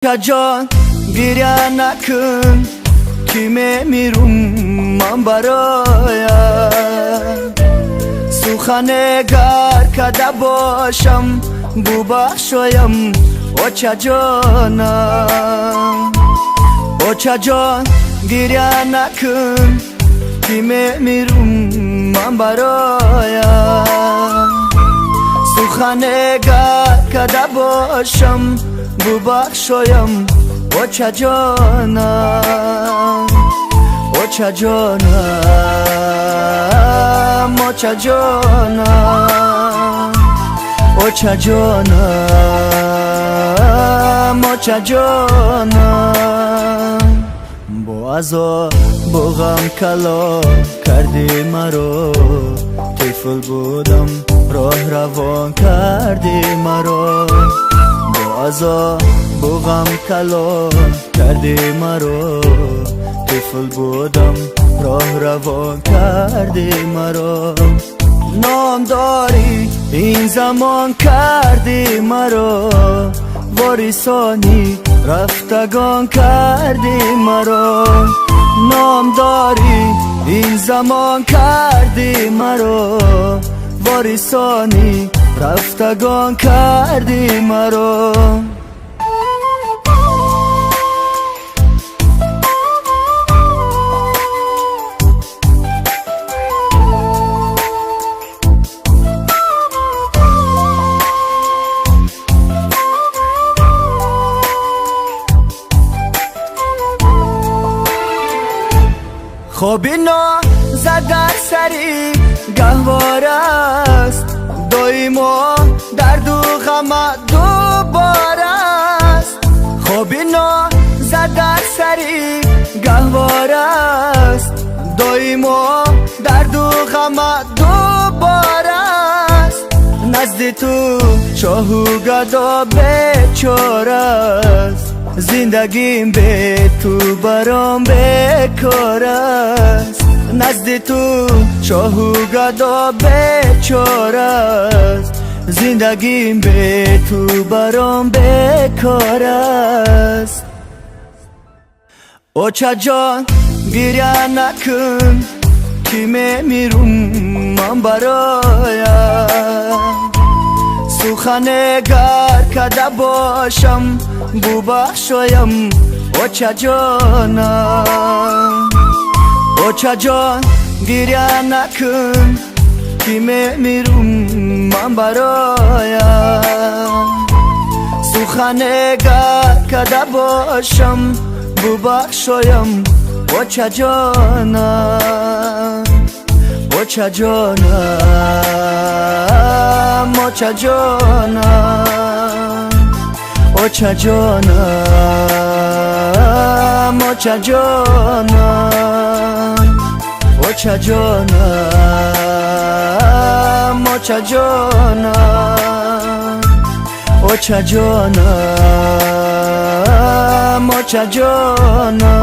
جان گریه نکن که میمیرم من برایت سخنگر کده باشم ببخشایم اوچه جانم اوچه جان گریه نکن که میمیرم من برایت سخنگر کده باشم ببخشایم اوچه جانم اوچه جانم اوچه جانم اوچه جانم اوچه جانم با عذاب با غم کلا کردی مرا طفل بودم راه روان کردی مرا با عذاب با غم کلان کردی مرا طفل بودم راه روان کردی مرا نام داری این زمان کردی مرا واریسانی رفتگان کردی مرا نام داری این زمان کردی مرا واریسانی رفتگان کردی مرا خوابی نا زدن سری گهوار است دایما درد و غم دوبار است خوابی نا زدن سری گهوار است دایما درد و غم دوبار است نزد تو شاه و گدا بیچاره است زندگیم به تو برام بیکار است نزد تو شاه و گدا بیچاره است زندگیم به تو برام بیکار است اوچه جان گریه نکن که میمیرم من برایت سخنگر کده باشم ببخشایم اوچه جانم اوچه جان گریه نکن که میمیرم من برایت سخنگر کده باشم ببخشایم اوچه جانم اوچه جانم اوچه جانم اوچه جانم اوچه جانم اوچه جانم اوچه جانم اوچه جانم اوچه جانم